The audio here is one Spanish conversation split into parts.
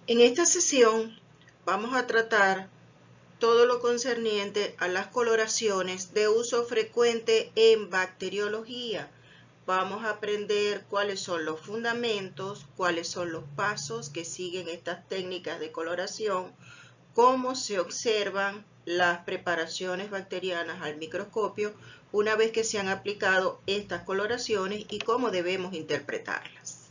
En esta sesión vamos a tratar todo lo concerniente a las coloraciones de uso frecuente en bacteriología. Vamos a aprender cuáles son los fundamentos, cuáles son los pasos que siguen estas técnicas de coloración, cómo se observan las preparaciones bacterianas al microscopio una vez que se han aplicado estas coloraciones y cómo debemos interpretarlas.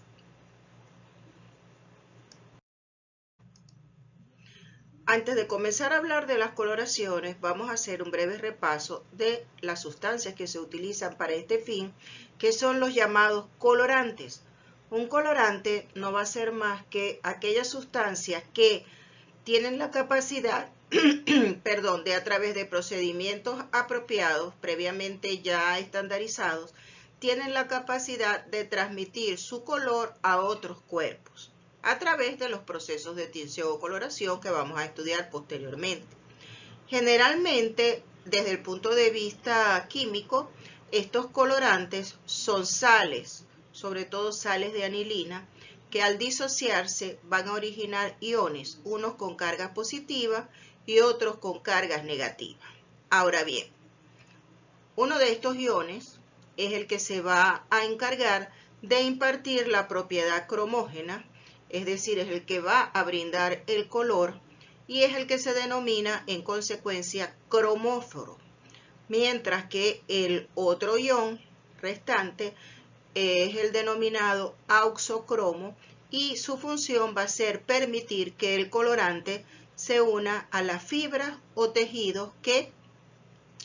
Antes de comenzar a hablar de las coloraciones, vamos a hacer un breve repaso de las sustancias que se utilizan para este fin, que son los llamados colorantes. Un colorante no va a ser más que aquellas sustancias que tienen la capacidad de a través de procedimientos apropiados, previamente ya estandarizados, tienen la capacidad de transmitir su color a otros cuerpos a través de los procesos de tinción o coloración que vamos a estudiar posteriormente. Generalmente, desde el punto de vista químico, estos colorantes son sales, sobre todo sales de anilina, que al disociarse van a originar iones, unos con cargas positivas y otros con cargas negativas. Ahora bien, uno de estos iones es el que se va a encargar de impartir la propiedad cromógena, es decir, es el que va a brindar el color y es el que se denomina en consecuencia cromóforo, mientras que el otro ion restante es el denominado auxocromo y su función va a ser permitir que el colorante se una a las fibras o tejidos que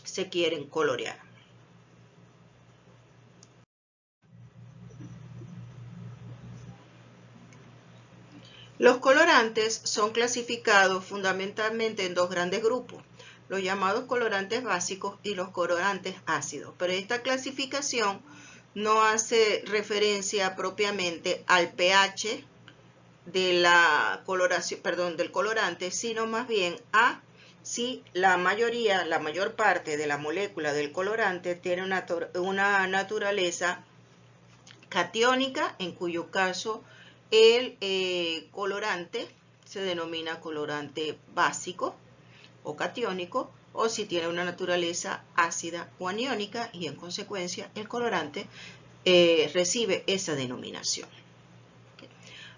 se quieren colorear. Los colorantes son clasificados fundamentalmente en dos grandes grupos, los llamados colorantes básicos y los colorantes ácidos, pero esta clasificación no hace referencia propiamente al pH de la coloración, del colorante, sino más bien a si la mayor parte de la molécula del colorante tiene una naturaleza catiónica, en cuyo caso el colorante se denomina colorante básico o catiónico, o si tiene una naturaleza ácida o aniónica y en consecuencia el colorante recibe esa denominación.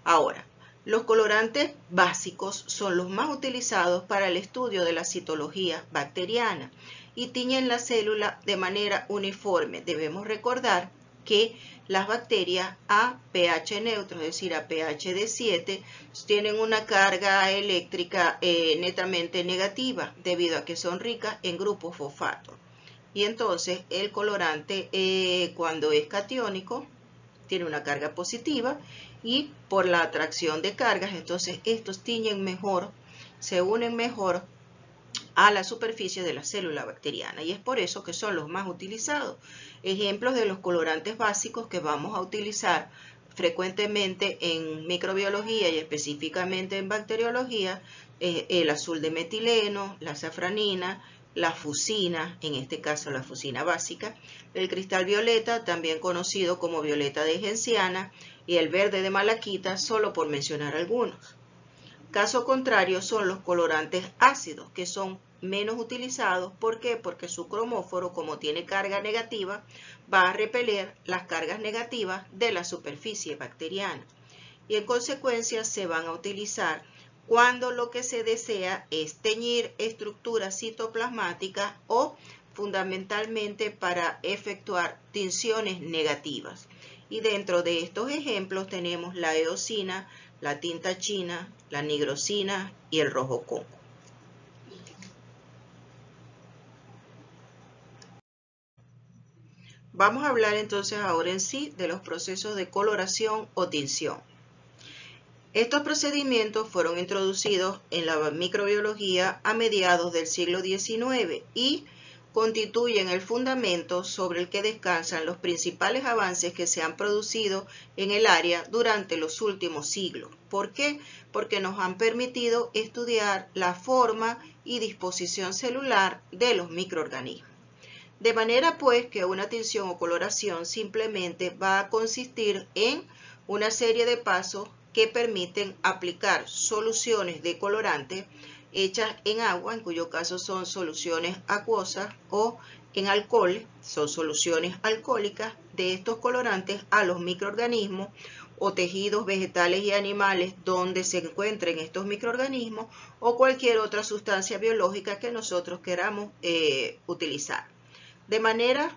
Ahora, los colorantes básicos son los más utilizados para el estudio de la citología bacteriana y tiñen la célula de manera uniforme. Debemos recordar que las bacterias a pH neutro, es decir, a pH de 7, tienen una carga eléctrica netamente negativa debido a que son ricas en grupos fosfato. Y entonces el colorante cuando es catiónico tiene una carga positiva y por la atracción de cargas, entonces estos tiñen mejor, se unen mejor a la superficie de la célula bacteriana y es por eso que son los más utilizados. Ejemplos de los colorantes básicos que vamos a utilizar frecuentemente en microbiología y específicamente en bacteriología, el azul de metileno, la safranina, la fusina, en este caso la fusina básica, el cristal violeta, también conocido como violeta de genciana, y el verde de malaquita, solo por mencionar algunos. Caso contrario son los colorantes ácidos, que son menos utilizados. ¿Por qué? Porque su cromóforo, como tiene carga negativa, va a repeler las cargas negativas de la superficie bacteriana. Y en consecuencia se van a utilizar cuando lo que se desea es teñir estructuras citoplasmáticas o fundamentalmente para efectuar tinciones negativas. Y dentro de estos ejemplos tenemos la eosina, la tinta china, la nigrosina y el rojo coco. Vamos a hablar entonces ahora en sí de los procesos de coloración o tinción. Estos procedimientos fueron introducidos en la microbiología a mediados del siglo XIX y constituyen el fundamento sobre el que descansan los principales avances que se han producido en el área durante los últimos siglos. ¿Por qué? Porque nos han permitido estudiar la forma y disposición celular de los microorganismos. De manera pues que una tinción o coloración simplemente va a consistir en una serie de pasos que permiten aplicar soluciones de colorante hechas en agua, en cuyo caso son soluciones acuosas, o en alcohol, son soluciones alcohólicas de estos colorantes a los microorganismos o tejidos vegetales y animales donde se encuentren estos microorganismos o cualquier otra sustancia biológica que nosotros queramos utilizar. De manera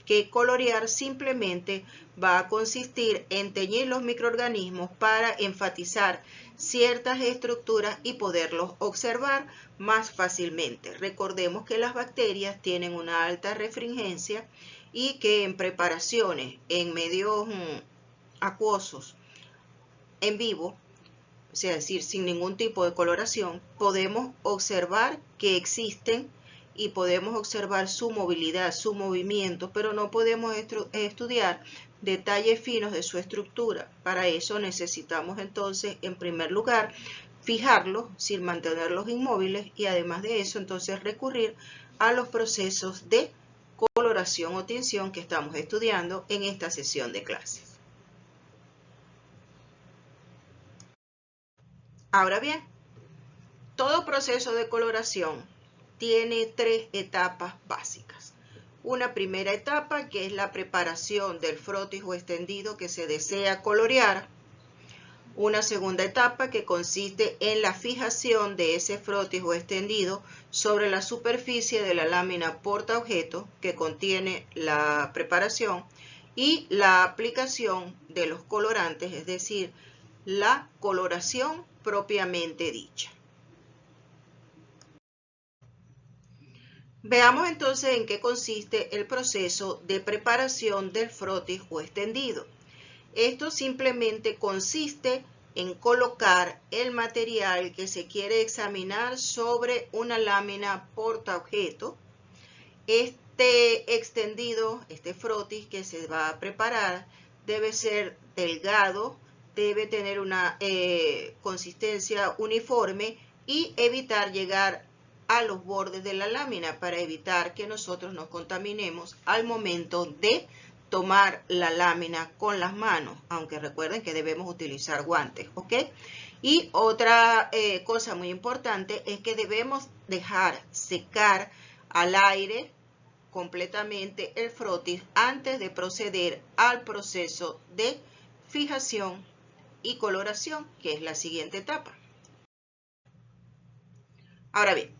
que colorear simplemente va a consistir en teñir los microorganismos para enfatizar ciertas estructuras y poderlos observar más fácilmente. Recordemos que las bacterias tienen una alta refringencia y que en preparaciones en medios acuosos en vivo, o sea, es decir, sin ningún tipo de coloración, podemos observar que existen y podemos observar su movilidad, su movimiento, pero no podemos estudiar detalles finos de su estructura. Para eso necesitamos entonces, en primer lugar, fijarlos sin mantenerlos inmóviles y además de eso, entonces recurrir a los procesos de coloración o tinción que estamos estudiando en esta sesión de clases. Ahora bien, todo proceso de coloración tiene tres etapas básicas. Una primera etapa, que es la preparación del frotis o extendido que se desea colorear. Una segunda etapa, que consiste en la fijación de ese frotis o extendido sobre la superficie de la lámina portaobjeto que contiene la preparación. Y la aplicación de los colorantes, es decir, la coloración propiamente dicha. Veamos entonces en qué consiste el proceso de preparación del frotis o extendido. Esto simplemente consiste en colocar el material que se quiere examinar sobre una lámina portaobjeto. Este extendido, este frotis que se va a preparar, debe ser delgado, debe tener una consistencia uniforme y evitar llegar a los bordes de la lámina para evitar que nosotros nos contaminemos al momento de tomar la lámina con las manos, aunque recuerden que debemos utilizar guantes, ¿ok? Y otra cosa muy importante es que debemos dejar secar al aire completamente el frotis antes de proceder al proceso de fijación y coloración, que es la siguiente etapa. Ahora bien,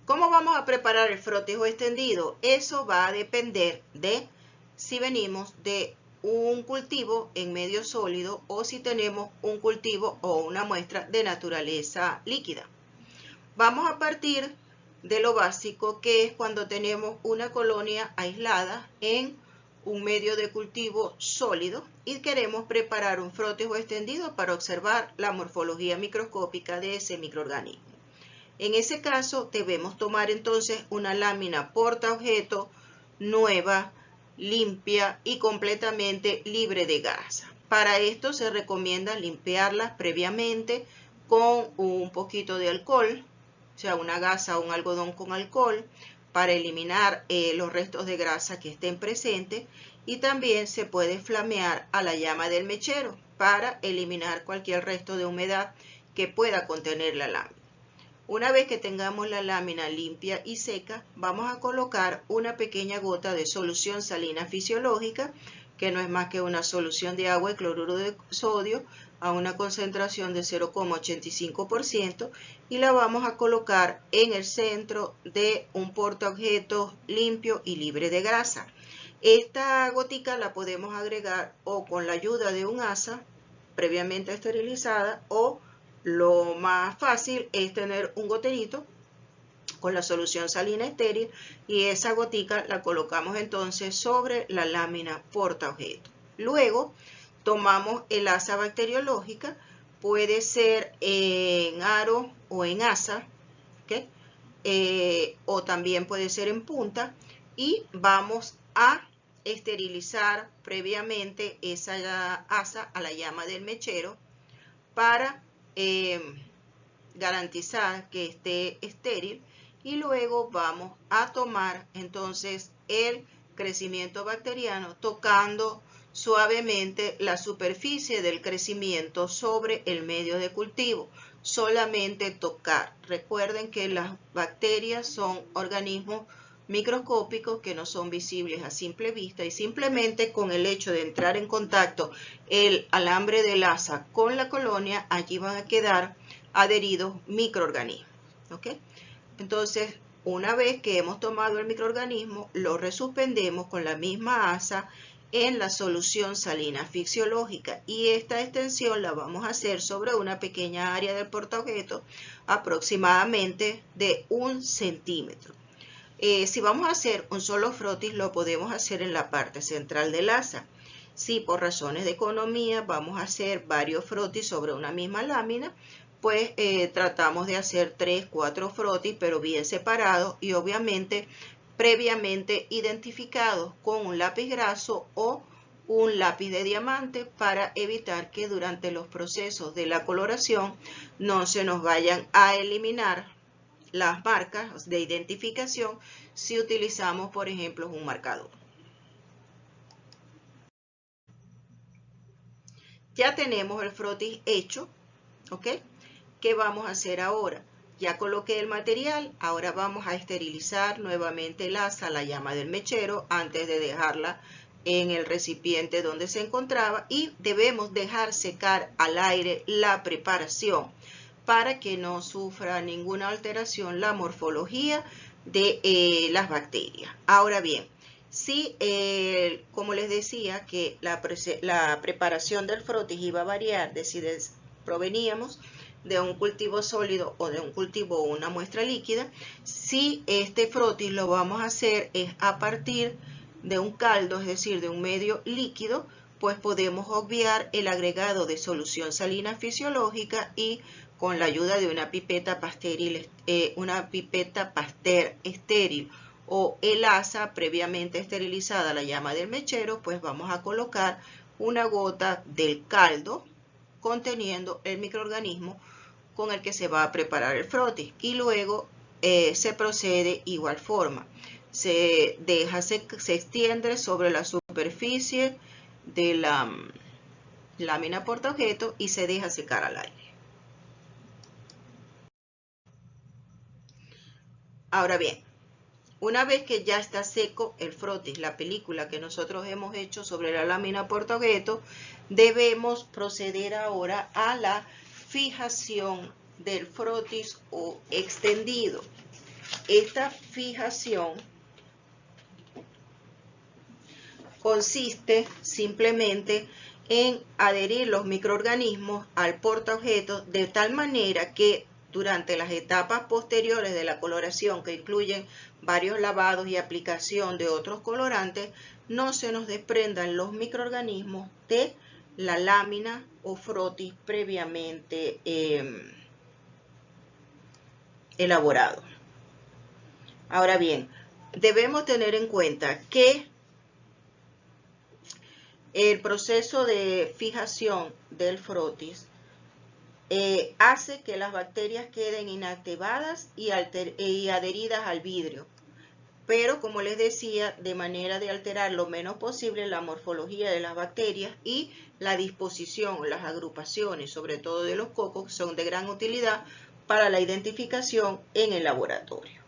¿cómo vamos a preparar el frotis o extendido? Eso va a depender de si venimos de un cultivo en medio sólido o si tenemos un cultivo o una muestra de naturaleza líquida. Vamos a partir de lo básico, que es cuando tenemos una colonia aislada en un medio de cultivo sólido y queremos preparar un frotis o extendido para observar la morfología microscópica de ese microorganismo. En ese caso debemos tomar entonces una lámina portaobjeto nueva, limpia y completamente libre de grasa. Para esto se recomienda limpiarlas previamente con un poquito de alcohol, o sea, una gasa o un algodón con alcohol, para eliminar los restos de grasa que estén presentes, y también se puede flamear a la llama del mechero para eliminar cualquier resto de humedad que pueda contener la lámina. Una vez que tengamos la lámina limpia y seca, vamos a colocar una pequeña gota de solución salina fisiológica, que no es más que una solución de agua y cloruro de sodio a una concentración de 0,85%, y la vamos a colocar en el centro de un portaobjetos limpio y libre de grasa. Esta gotica la podemos agregar o con la ayuda de un asa previamente esterilizada, o lo más fácil es tener un goterito con la solución salina estéril y esa gotica la colocamos entonces sobre la lámina portaobjeto. Luego tomamos el asa bacteriológica, puede ser en aro o en asa, ¿okay? O también puede ser en punta, y vamos a esterilizar previamente esa asa a la llama del mechero para garantizar que esté estéril, y luego vamos a tomar entonces el crecimiento bacteriano tocando suavemente la superficie del crecimiento sobre el medio de cultivo. Solamente tocar. Recuerden que las bacterias son organismos microscópicos que no son visibles a simple vista y simplemente con el hecho de entrar en contacto el alambre de laza con la colonia, allí van a quedar adheridos microorganismos. ¿Ok? Entonces, una vez que hemos tomado el microorganismo, lo resuspendemos con la misma asa en la solución salina fisiológica y esta extensión la vamos a hacer sobre una pequeña área del portaobjeto aproximadamente de 1 centímetro. Si vamos a hacer un solo frotis, lo podemos hacer en la parte central del asa. Si por razones de economía vamos a hacer varios frotis sobre una misma lámina, pues tratamos de hacer 3, 4 frotis, pero bien separados y obviamente previamente identificados con un lápiz graso o un lápiz de diamante para evitar que durante los procesos de la coloración no se nos vayan a eliminar las marcas de identificación si utilizamos, por ejemplo, un marcador. Ya tenemos el frotis hecho, ¿ok? ¿Qué vamos a hacer ahora? Ya coloqué el material, ahora vamos a esterilizar nuevamente el asa a la llama del mechero antes de dejarla en el recipiente donde se encontraba y debemos dejar secar al aire la preparación para que no sufra ninguna alteración la morfología de las bacterias. Ahora bien, si, como les decía, que la preparación del frotis iba a variar de si proveníamos de un cultivo sólido o de un cultivo o una muestra líquida, si este frotis lo vamos a hacer es a partir de un caldo, es decir, de un medio líquido, pues podemos obviar el agregado de solución salina fisiológica y con la ayuda de una pipeta Pasteur estéril o el asa previamente esterilizada a la llama del mechero, pues vamos a colocar una gota del caldo conteniendo el microorganismo con el que se va a preparar el frotis y luego se procede igual forma. Se extiende sobre la superficie de la lámina portaobjeto y se deja secar al aire. Ahora bien, una vez que ya está seco el frotis, la película que nosotros hemos hecho sobre la lámina portaobjeto, debemos proceder ahora a la fijación del frotis o extendido. Esta fijación consiste simplemente en adherir los microorganismos al portaobjeto de tal manera que durante las etapas posteriores de la coloración, que incluyen varios lavados y aplicación de otros colorantes, no se nos desprendan los microorganismos de la lámina o frotis previamente elaborado. Ahora bien, debemos tener en cuenta que el proceso de fijación del frotis hace que las bacterias queden inactivadas y adheridas al vidrio. Pero, como les decía, de manera de alterar lo menos posible la morfología de las bacterias y la disposición, las agrupaciones, sobre todo de los cocos, son de gran utilidad para la identificación en el laboratorio.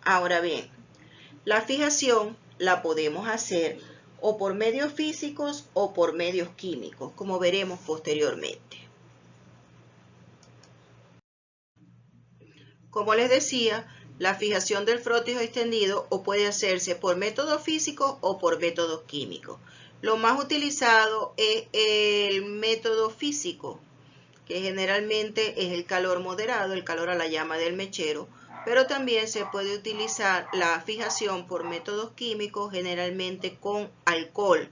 Ahora bien, la fijación la podemos hacer o por medios físicos o por medios químicos, como veremos posteriormente. Como les decía, la fijación del frotis extendido o puede hacerse por métodos físicos o por métodos químicos. Lo más utilizado es el método físico, que generalmente es el calor moderado, el calor a la llama del mechero, pero también se puede utilizar la fijación por métodos químicos, generalmente con alcohol,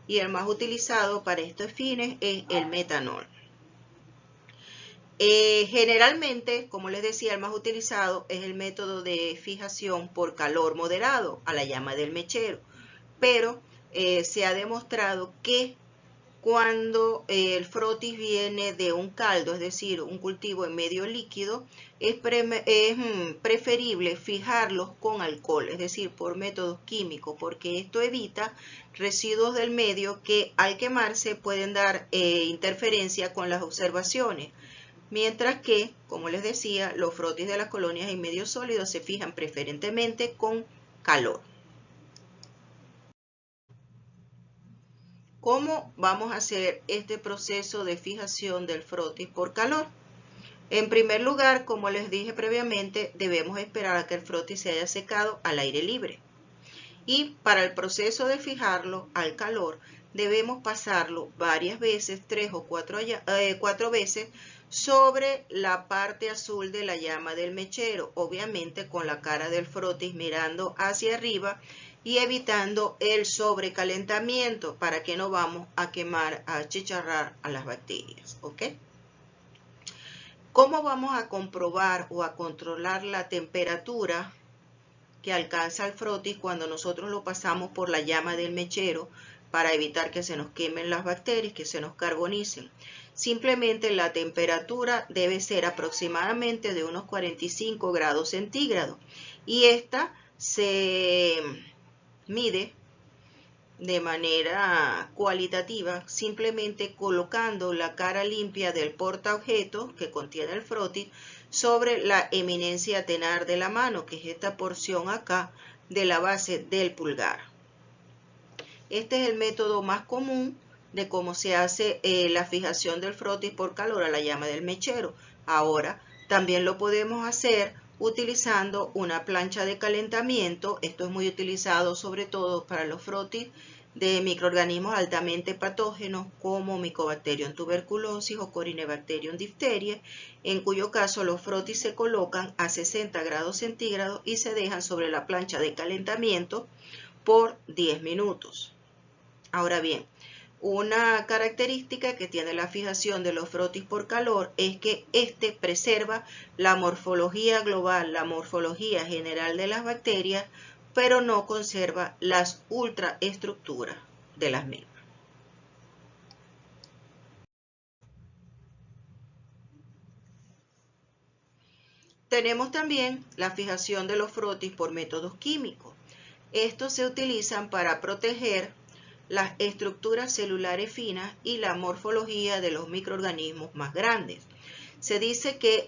y el más utilizado para estos fines es el metanol. Generalmente, como les decía, el más utilizado es el método de fijación por calor moderado a la llama del mechero, pero se ha demostrado que cuando el frotis viene de un caldo, es decir, un cultivo en medio líquido, es preferible fijarlos con alcohol, es decir, por métodos químicos, porque esto evita residuos del medio que al quemarse pueden dar interferencia con las observaciones. Mientras que, como les decía, los frotis de las colonias en medio sólido se fijan preferentemente con calor. ¿Cómo vamos a hacer este proceso de fijación del frotis por calor? En primer lugar, como les dije previamente, debemos esperar a que el frotis se haya secado al aire libre. Y para el proceso de fijarlo al calor, debemos pasarlo varias veces, 3 o 4 veces, sobre la parte azul de la llama del mechero, obviamente con la cara del frotis mirando hacia arriba y evitando el sobrecalentamiento para que no vamos a quemar, a achicharrar a las bacterias, ¿ok? ¿Cómo vamos a comprobar o a controlar la temperatura que alcanza el frotis cuando nosotros lo pasamos por la llama del mechero para evitar que se nos quemen las bacterias, que se nos carbonicen? Simplemente la temperatura debe ser aproximadamente de unos 45 grados centígrados y esta se mide de manera cualitativa simplemente colocando la cara limpia del portaobjetos que contiene el frotis sobre la eminencia tenar de la mano, que es esta porción acá de la base del pulgar. Este es el método más común de cómo se hace la fijación del frotis por calor a la llama del mechero. Ahora, también lo podemos hacer utilizando una plancha de calentamiento. Esto es muy utilizado sobre todo para los frotis de microorganismos altamente patógenos como Mycobacterium tuberculosis o Corynebacterium diphtheriae, en cuyo caso los frotis se colocan a 60 grados centígrados y se dejan sobre la plancha de calentamiento por 10 minutos. Ahora bien, una característica que tiene la fijación de los frotis por calor es que este preserva la morfología global, la morfología general de las bacterias, pero no conserva las ultraestructuras de las mismas. Tenemos también la fijación de los frotis por métodos químicos. Estos se utilizan para proteger las estructuras celulares finas y la morfología de los microorganismos más grandes. Se dice que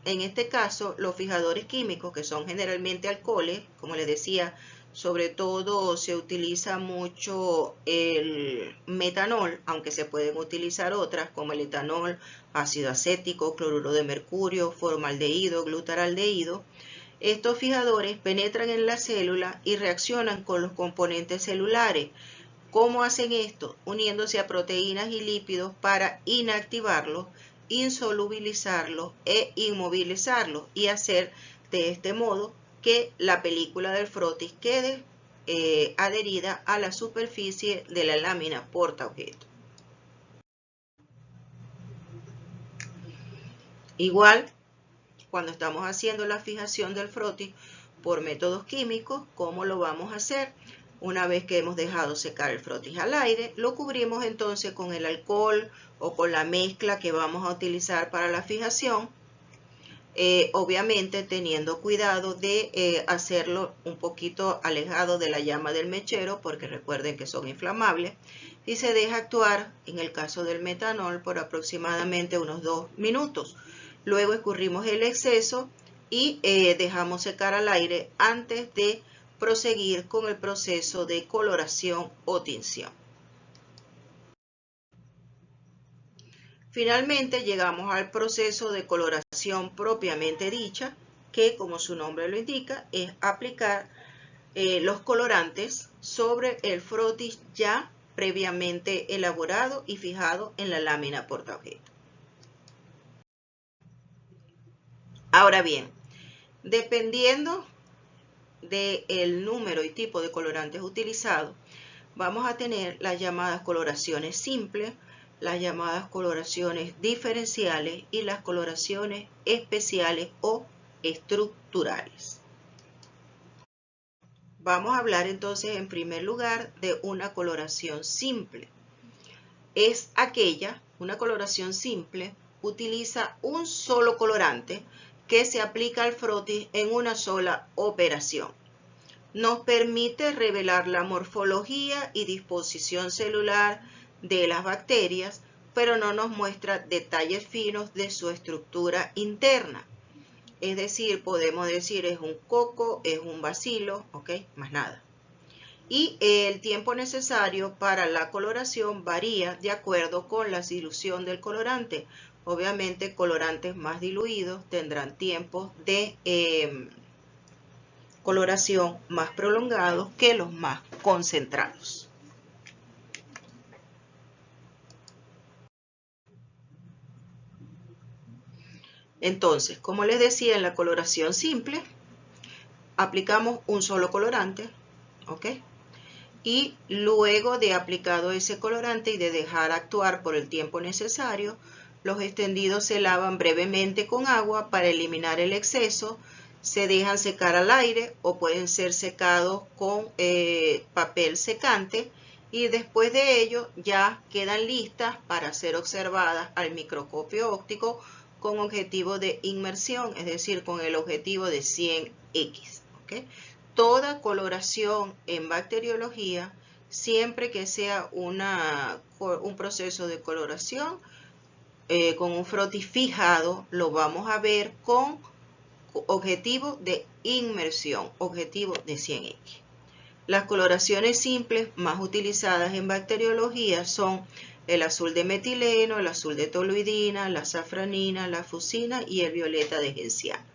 en este caso los fijadores químicos, que son generalmente alcoholes, como les decía, sobre todo se utiliza mucho el metanol, aunque se pueden utilizar otras como el etanol, ácido acético, cloruro de mercurio, formaldehído, glutaraldehído. Estos fijadores penetran en la célula y reaccionan con los componentes celulares. ¿Cómo hacen esto? Uniéndose a proteínas y lípidos para inactivarlos, insolubilizarlos e inmovilizarlos y hacer de este modo que la película del frotis quede adherida a la superficie de la lámina portaobjeto. Igual, cuando estamos haciendo la fijación del frotis por métodos químicos, ¿cómo lo vamos a hacer? Una vez que hemos dejado secar el frotis al aire, lo cubrimos entonces con el alcohol o con la mezcla que vamos a utilizar para la fijación, obviamente teniendo cuidado de hacerlo un poquito alejado de la llama del mechero, porque recuerden que son inflamables, y se deja actuar, en el caso del metanol, por aproximadamente unos 2 minutos. Luego escurrimos el exceso y dejamos secar al aire antes de proseguir con el proceso de coloración o tinción. Finalmente llegamos al proceso de coloración propiamente dicha, que como su nombre lo indica, es aplicar los colorantes sobre el frotis ya previamente elaborado y fijado en la lámina portaobjeto. Ahora bien, dependiendo del número y tipo de colorantes utilizados, vamos a tener las llamadas coloraciones simples, las llamadas coloraciones diferenciales y las coloraciones especiales o estructurales. Vamos a hablar entonces en primer lugar de una coloración simple. Una coloración simple, utiliza un solo colorante que se aplica al frotis en una sola operación. Nos permite revelar la morfología y disposición celular de las bacterias, pero no nos muestra detalles finos de su estructura interna. Es decir, podemos decir es un coco, es un bacilo, ¿ok? Más nada. Y el tiempo necesario para la coloración varía de acuerdo con la dilución del colorante. Obviamente, colorantes más diluidos tendrán tiempos de coloración más prolongados que los más concentrados. Entonces, como les decía, en la coloración simple, aplicamos un solo colorante, ¿ok? Y luego de aplicado ese colorante y de dejar actuar por el tiempo necesario, los extendidos se lavan brevemente con agua para eliminar el exceso, se dejan secar al aire o pueden ser secados con papel secante y después de ello ya quedan listas para ser observadas al microscopio óptico con objetivo de inmersión, es decir, con el objetivo de 100X. ¿Okay? Toda coloración en bacteriología, siempre que sea un proceso de coloración con un frotis fijado, lo vamos a ver con objetivo de inmersión, objetivo de 100X. Las coloraciones simples más utilizadas en bacteriología son el azul de metileno, el azul de toluidina, la safranina, la fusina y el violeta de genciana.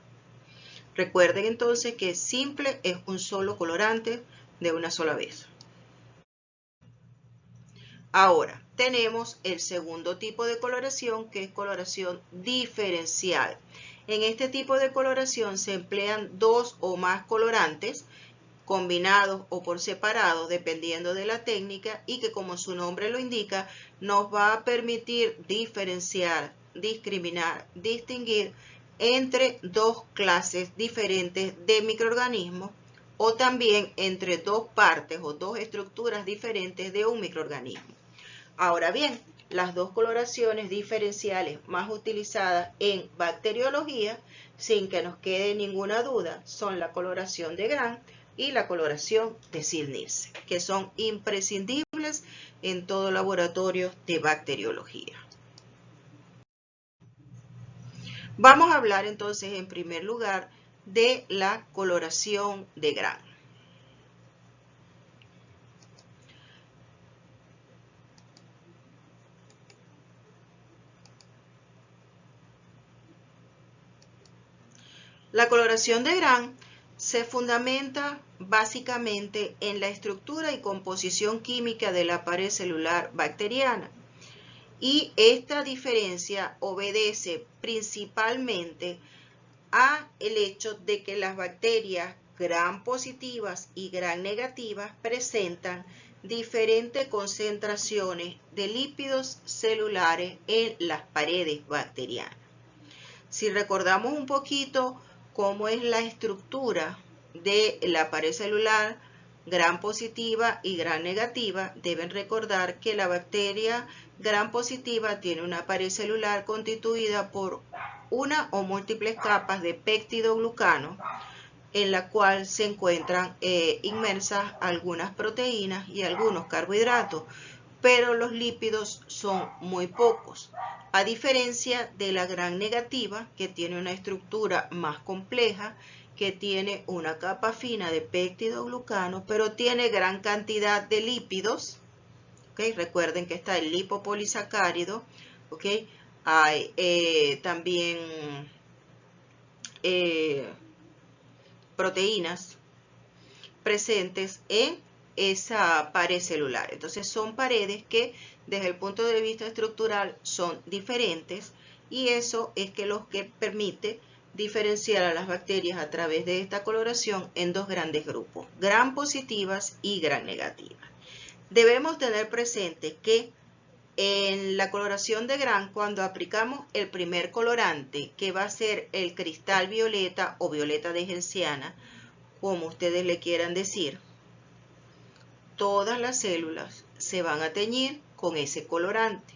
Recuerden entonces que simple es un solo colorante de una sola vez. Ahora, tenemos el segundo tipo de coloración, que es coloración diferencial. En este tipo de coloración se emplean dos o más colorantes combinados o por separado, dependiendo de la técnica, y que, como su nombre lo indica, nos va a permitir diferenciar, discriminar, distinguir entre dos clases diferentes de microorganismos o también entre dos partes o dos estructuras diferentes de un microorganismo. Ahora bien, las dos coloraciones diferenciales más utilizadas en bacteriología, sin que nos quede ninguna duda, son la coloración de Gram y la coloración de Ziehl-Neelsen, que son imprescindibles en todo laboratorio de bacteriología. Vamos a hablar entonces en primer lugar de la coloración de Gram. La coloración de Gram se fundamenta básicamente en la estructura y composición química de la pared celular bacteriana. Y esta diferencia obedece principalmente al hecho de que las bacterias Gram positivas y Gram negativas presentan diferentes concentraciones de lípidos celulares en las paredes bacterianas. Si recordamos un poquito cómo es la estructura de la pared celular Gram positiva y Gram negativa, deben recordar que la bacteria Gram positiva tiene una pared celular constituida por una o múltiples capas de péptidoglucano en la cual se encuentran inmersas algunas proteínas y algunos carbohidratos, pero los lípidos son muy pocos, a diferencia de la Gram negativa, que tiene una estructura más compleja, que tiene una capa fina de péptidoglucano, pero tiene gran cantidad de lípidos. ¿Okay? Recuerden que está el lipopolisacárido, ¿okay? Hay también proteínas presentes en esa pared celular. Entonces son paredes que desde el punto de vista estructural son diferentes y eso es lo que permite diferenciar a las bacterias a través de esta coloración en dos grandes grupos, Gram positivas y Gram negativas. Debemos tener presente que en la coloración de Gram, cuando aplicamos el primer colorante, que va a ser el cristal violeta o violeta de genciana, como ustedes le quieran decir, todas las células se van a teñir con ese colorante.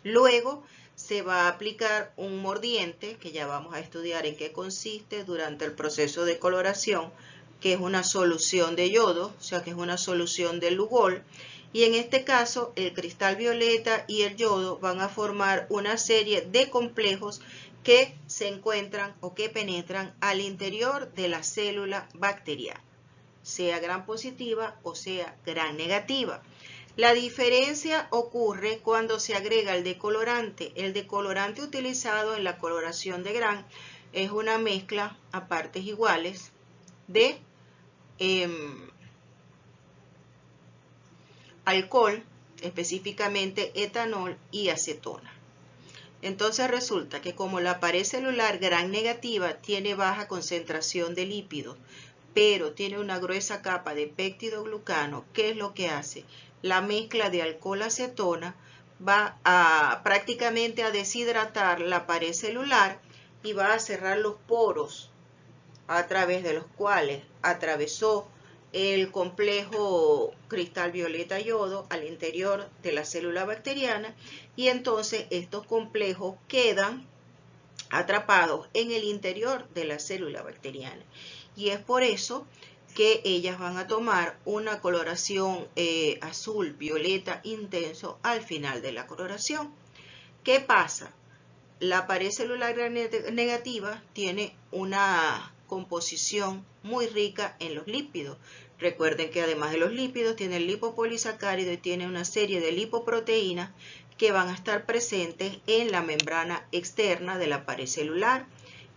Luego se va a aplicar un mordiente, que ya vamos a estudiar en qué consiste durante el proceso de coloración, que es una solución de yodo, o sea que es una solución de Lugol. Y en este caso el cristal violeta y el yodo van a formar una serie de complejos que se encuentran o que penetran al interior de la célula bacteriana, sea gram positiva o sea gram negativa. La diferencia ocurre cuando se agrega el decolorante. El decolorante utilizado en la coloración de gram es una mezcla a partes iguales de alcohol, específicamente etanol y acetona. Entonces resulta que como la pared celular gram negativa tiene baja concentración de lípidos, pero tiene una gruesa capa de péptidoglucano, ¿qué es lo que hace? La mezcla de alcohol-acetona va a prácticamente a deshidratar la pared celular y va a cerrar los poros a través de los cuales atravesó el complejo cristal violeta yodo al interior de la célula bacteriana, y entonces estos complejos quedan atrapados en el interior de la célula bacteriana. Y es por eso que ellas van a tomar una coloración azul violeta intenso al final de la coloración. ¿Qué pasa? La pared celular negativa tiene una composición muy rica en los lípidos. Recuerden que además de los lípidos tiene el lipopolisacárido y tiene una serie de lipoproteínas que van a estar presentes en la membrana externa de la pared celular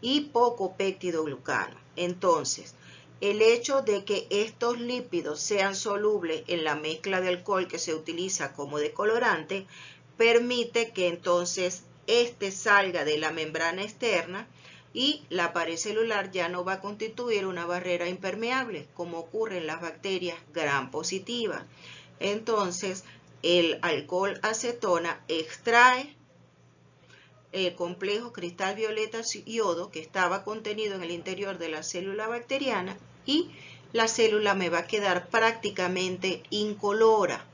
y poco péptidoglucano. Entonces, el hecho de que estos lípidos sean solubles en la mezcla de alcohol que se utiliza como decolorante permite que entonces este salga de la membrana externa y la pared celular ya no va a constituir una barrera impermeable como ocurre en las bacterias gram positivas. Entonces el alcohol acetona extrae el complejo cristal violeta yodo que estaba contenido en el interior de la célula bacteriana y la célula me va a quedar prácticamente incolora.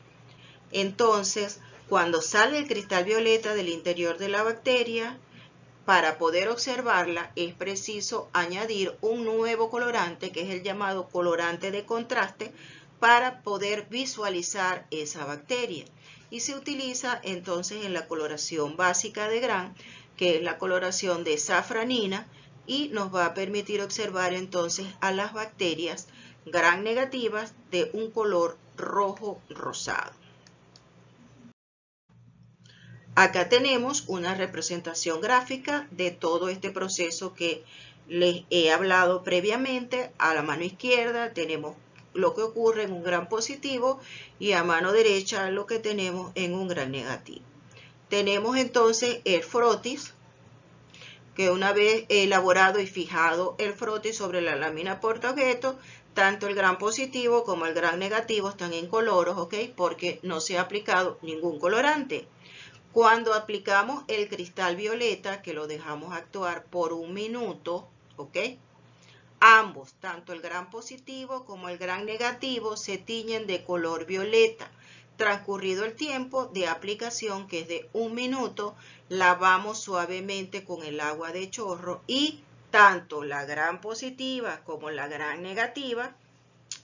Entonces, cuando sale el cristal violeta del interior de la bacteria, para poder observarla es preciso añadir un nuevo colorante, que es el llamado colorante de contraste, para poder visualizar esa bacteria. Y se utiliza entonces en la coloración básica de gram, que es la coloración de safranina, y nos va a permitir observar entonces a las bacterias gram negativas de un color rojo rosado. Acá tenemos una representación gráfica de todo este proceso que les he hablado previamente. A la mano izquierda tenemos lo que ocurre en un gram positivo y a mano derecha lo que tenemos en un gram negativo. Tenemos entonces el frotis, que una vez elaborado y fijado el frotis sobre la lámina portaobjeto, tanto el gram positivo como el gram negativo están incoloros, ¿ok? Porque no se ha aplicado ningún colorante. Cuando aplicamos el cristal violeta, que lo dejamos actuar por 1 minuto, ¿ok? Ambos, tanto el gram positivo como el gram negativo, se tiñen de color violeta. Transcurrido el tiempo de aplicación, que es de 1 minuto, lavamos suavemente con el agua de chorro y tanto la gram positiva como la gram negativa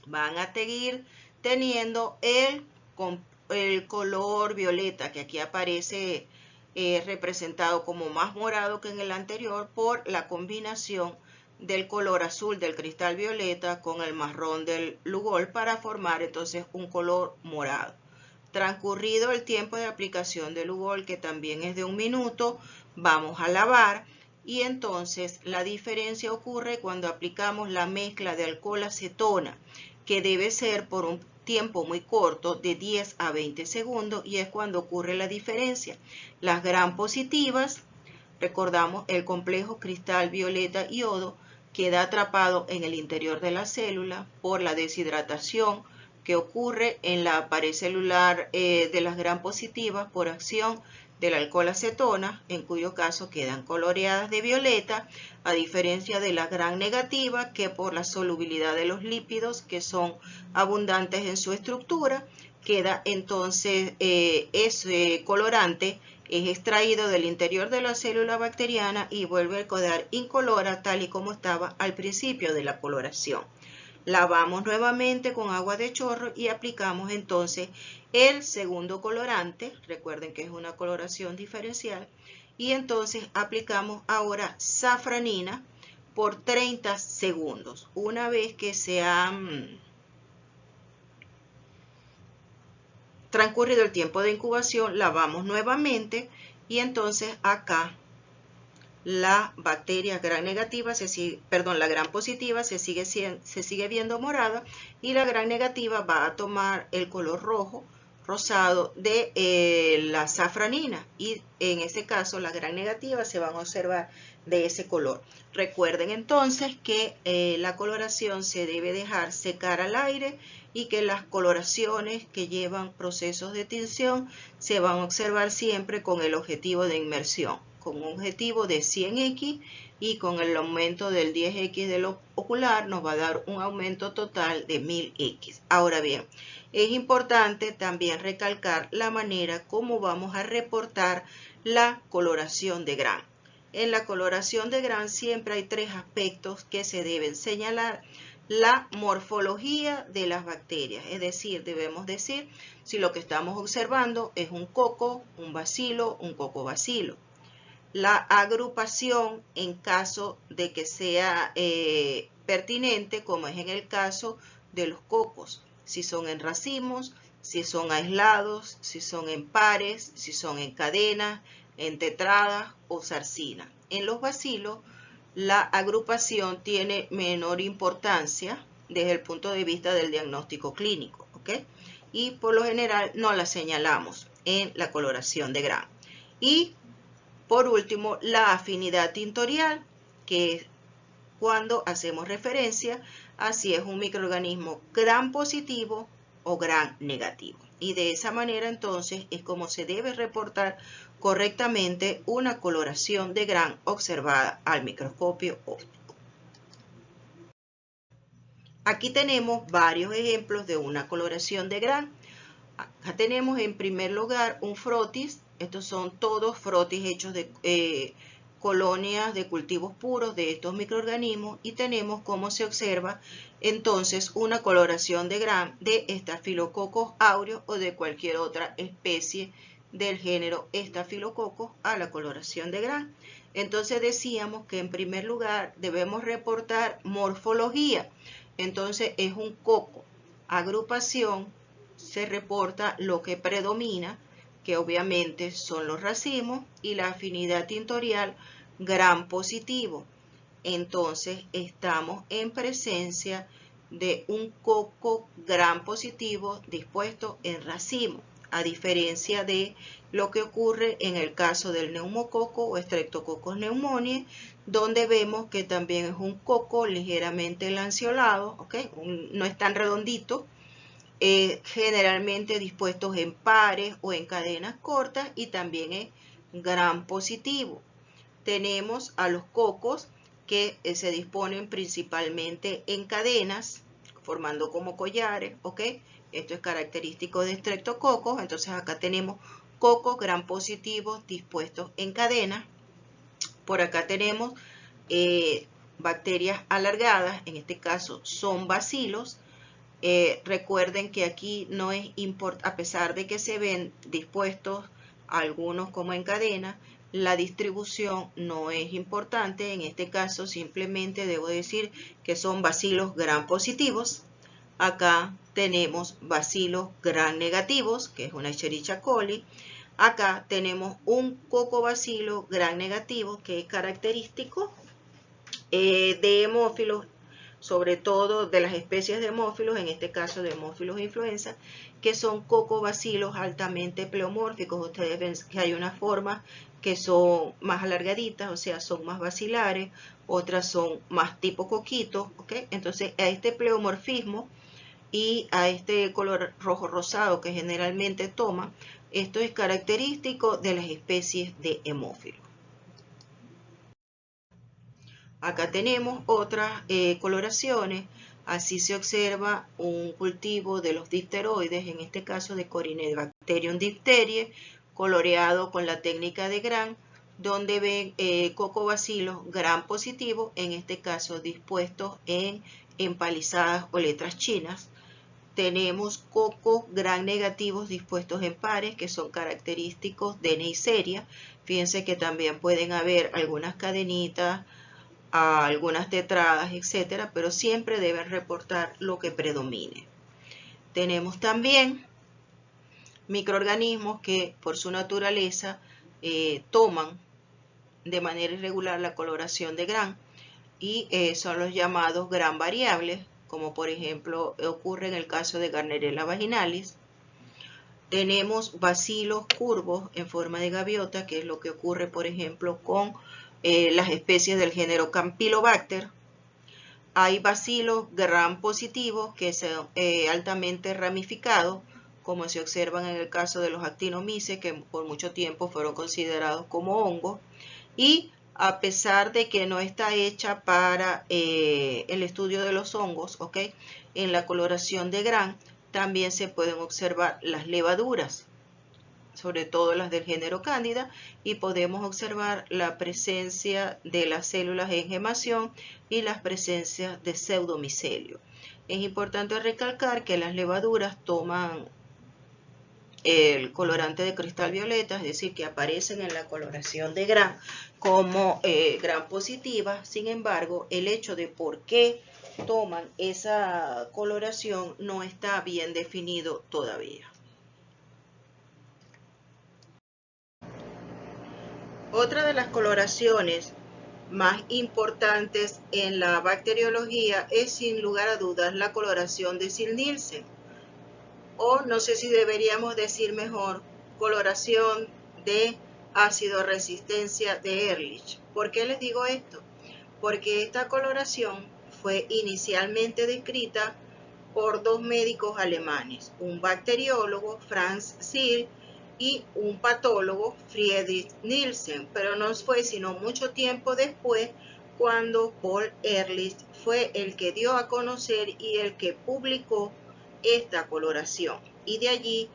van a seguir teniendo el color violeta, que aquí aparece representado como más morado que en el anterior por la combinación del color azul del cristal violeta con el marrón del Lugol para formar entonces un color morado. Transcurrido el tiempo de aplicación del Lugol, que también es de 1 minuto, vamos a lavar y entonces la diferencia ocurre cuando aplicamos la mezcla de alcohol acetona, que debe ser por un tiempo muy corto de 10 a 20 segundos y es cuando ocurre la diferencia. Las gram positivas, recordamos el complejo cristal violeta yodo, queda atrapado en el interior de la célula por la deshidratación que ocurre en la pared celular de las gram positivas por acción del alcohol acetona, en cuyo caso quedan coloreadas de violeta, a diferencia de la gram negativa, que por la solubilidad de los lípidos, que son abundantes en su estructura, queda entonces ese colorante es extraído del interior de la célula bacteriana y vuelve a quedar incolora tal y como estaba al principio de la coloración. Lavamos nuevamente con agua de chorro y aplicamos entonces el segundo colorante. Recuerden que es una coloración diferencial. Y entonces aplicamos ahora safranina por 30 segundos. Una vez que se ha transcurrido el tiempo de incubación, lavamos nuevamente y entonces acá la bacteria gram negativa, la gram positiva se sigue viendo morada y la gram negativa va a tomar el color rojo, rosado de la safranina, y en ese caso la gram negativa se van a observar de ese color. Recuerden entonces que la coloración se debe dejar secar al aire y que las coloraciones que llevan procesos de tinción se van a observar siempre con el objetivo de inmersión, con un objetivo de 100x, y con el aumento del 10x del ocular nos va a dar un aumento total de 1000x. Ahora bien, es importante también recalcar la manera como vamos a reportar la coloración de gram. En la coloración de gram siempre hay tres aspectos que se deben señalar. La morfología de las bacterias, es decir, debemos decir si lo que estamos observando es un coco, un bacilo, un cocobacilo. La agrupación en caso de que sea pertinente, como es en el caso de los cocos, si son en racimos, si son aislados, si son en pares, si son en cadenas, en tetradas o zarcina. En los bacilos, la agrupación tiene menor importancia desde el punto de vista del diagnóstico clínico, ¿ok? Y por lo general no la señalamos en la coloración de gram. Y por último, la afinidad tintorial, que es cuando hacemos referencia a si es un microorganismo gram positivo o gram negativo. Y de esa manera entonces es como se debe reportar correctamente una coloración de gram observada al microscopio óptico. Aquí tenemos varios ejemplos de una coloración de gram. Acá tenemos en primer lugar un frotis. Estos son todos frotis hechos de colonias de cultivos puros de estos microorganismos, y tenemos cómo se observa entonces una coloración de gram de Staphylococcus aureus o de cualquier otra especie del género Staphylococcus a la coloración de gram. Entonces decíamos que en primer lugar debemos reportar morfología. Entonces es un coco. Agrupación, se reporta lo que predomina, que obviamente son los racimos, y la afinidad tintorial gram positivo. Entonces estamos en presencia de un coco gram positivo dispuesto en racimo, a diferencia de lo que ocurre en el caso del neumococo o Streptococcus pneumoniae, donde vemos que también es un coco ligeramente lanceolado, ¿okay? No es tan redondito, generalmente dispuestos en pares o en cadenas cortas, y también es gram positivo. Tenemos a los cocos que se disponen principalmente en cadenas, formando como collares, ¿ok? Esto es característico de Streptococcus. Entonces acá tenemos cocos gram positivos dispuestos en cadenas. Por acá tenemos bacterias alargadas, en este caso son bacilos. Recuerden que aquí no es importante, a pesar de que se ven dispuestos algunos como en cadena, la distribución no es importante. En este caso simplemente debo decir que son bacilos gram positivos. Acá tenemos bacilos gram negativos, que es una Escherichia coli. Acá tenemos un cocobacilo gram negativo, que es característico de hemófilos, sobre todo de las especies de hemófilos, en este caso de hemófilos influenza, que son cocobacilos altamente pleomórficos. Ustedes ven que hay unas formas que son más alargaditas, o sea, son más bacilares, otras son más tipo coquito, ¿ok? Entonces, a este pleomorfismo y a este color rojo rosado que generalmente toman. Esto es característico de las especies de hemófilos. Acá tenemos otras coloraciones. Así se observa un cultivo de los difteroides, en este caso de Corynebacterium diphtheriae, coloreado con la técnica de Gram, donde ven cocobacilos gram positivos, en este caso dispuestos en empalizadas o letras chinas. Tenemos cocos gram negativos dispuestos en pares, que son característicos de Neisseria. Fíjense que también pueden haber algunas cadenitas, algunas tetradas, etcétera, pero siempre deben reportar lo que predomine. Tenemos también microorganismos que por su naturaleza toman de manera irregular la coloración de Gram y son los llamados Gram variables, como por ejemplo ocurre en el caso de Gardnerella vaginalis. Tenemos bacilos curvos en forma de gaviota, que es lo que ocurre por ejemplo con las especies del género Campylobacter. Hay bacilos gram positivos que son altamente ramificados, como se observan en el caso de los Actinomyces, que por mucho tiempo fueron considerados como hongos, y a pesar de que no está hecha para el estudio de los hongos, en la coloración de Gram también se pueden observar las levaduras, sobre todo las del género Cándida, y podemos observar la presencia de las células en gemación y las presencias de pseudomicelio. Es importante recalcar que las levaduras toman el colorante de cristal violeta, es decir, que aparecen en la coloración de Gram como Gram positiva. Sin embargo, el hecho de por qué toman esa coloración no está bien definido todavía. Otra de las coloraciones más importantes en la bacteriología es sin lugar a dudas la coloración de Ziehl-Neelsen, o no sé si deberíamos decir mejor coloración de ácido resistencia de Ehrlich. ¿Por qué les digo esto? Porque esta coloración fue inicialmente descrita por dos médicos alemanes, un bacteriólogo, Franz Ziehl, y un patólogo, Friedrich Nielsen, pero no fue sino mucho tiempo después cuando Paul Ehrlich fue el que dio a conocer y el que publicó esta coloración. Y de allí,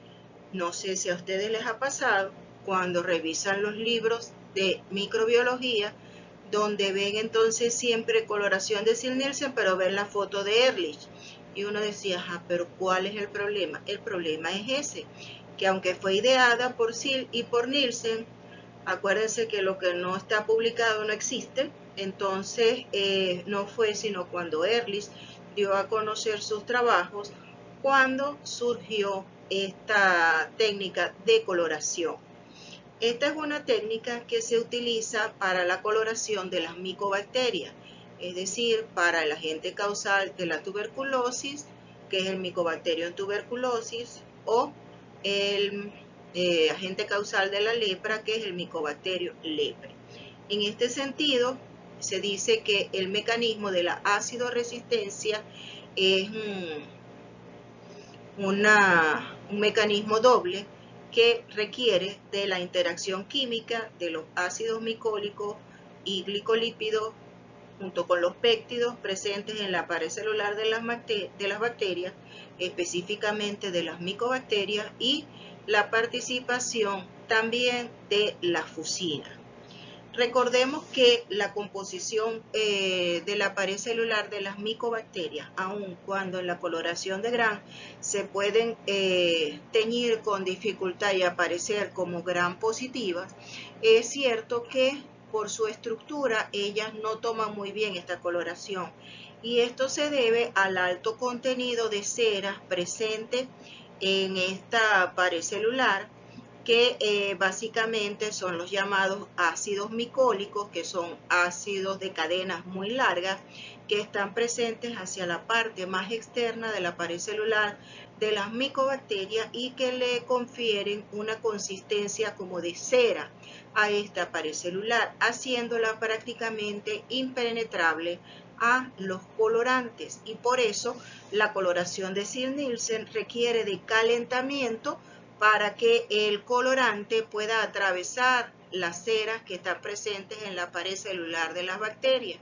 no sé si a ustedes les ha pasado, cuando revisan los libros de microbiología, donde ven entonces siempre coloración de Ziehl-Neelsen, pero ven la foto de Ehrlich. Y uno decía, pero ¿cuál es el problema? El problema es ese, que aunque fue ideada por Ziehl y por Nielsen, acuérdense que lo que no está publicado no existe. Entonces no fue sino cuando Ehrlich dio a conocer sus trabajos cuando surgió esta técnica de coloración. Esta es una técnica que se utiliza para la coloración de las micobacterias, es decir, para el agente causal de la tuberculosis, que es el Mycobacterium tuberculosis, o el agente causal de la lepra, que es el Mycobacterium leprae. En este sentido, se dice que el mecanismo de la ácido resistencia es un mecanismo doble que requiere de la interacción química de los ácidos micólicos y glicolípidos junto con los péptidos presentes en la pared celular de las bacterias, específicamente de las micobacterias, y la participación también de la fucina. Recordemos que la composición de la pared celular de las micobacterias, aun cuando en la coloración de Gram se pueden teñir con dificultad y aparecer como Gram positivas, es cierto que por su estructura ellas no toman muy bien esta coloración, y esto se debe al alto contenido de ceras presente en esta pared celular, que básicamente son los llamados ácidos micólicos, que son ácidos de cadenas muy largas que están presentes hacia la parte más externa de la pared celular de las micobacterias y que le confieren una consistencia como de cera a esta pared celular, haciéndola prácticamente impenetrable a los colorantes, y por eso la coloración de Zinn-Nielsen requiere de calentamiento para que el colorante pueda atravesar las ceras que están presentes en la pared celular de las bacterias.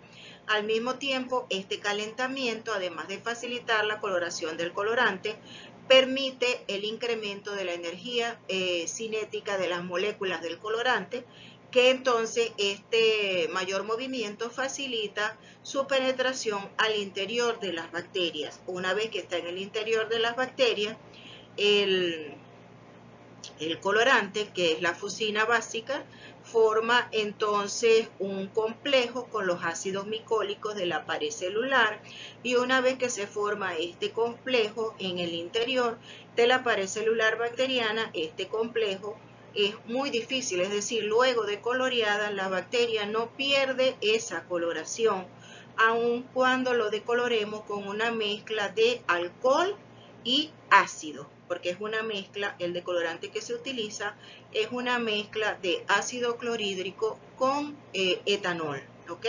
Al mismo tiempo, este calentamiento, además de facilitar la coloración del colorante, permite el incremento de la energía cinética de las moléculas del colorante, que entonces este mayor movimiento facilita su penetración al interior de las bacterias. Una vez que está en el interior de las bacterias, el colorante, que es la fusina básica, forma entonces un complejo con los ácidos micólicos de la pared celular, y una vez que se forma este complejo en el interior de la pared celular bacteriana, este complejo es muy difícil, es decir, luego de coloreada la bacteria no pierde esa coloración, aun cuando lo decoloremos con una mezcla de alcohol y ácido, porque es una mezcla, el decolorante que se utiliza es una mezcla de ácido clorhídrico con etanol, ¿ok?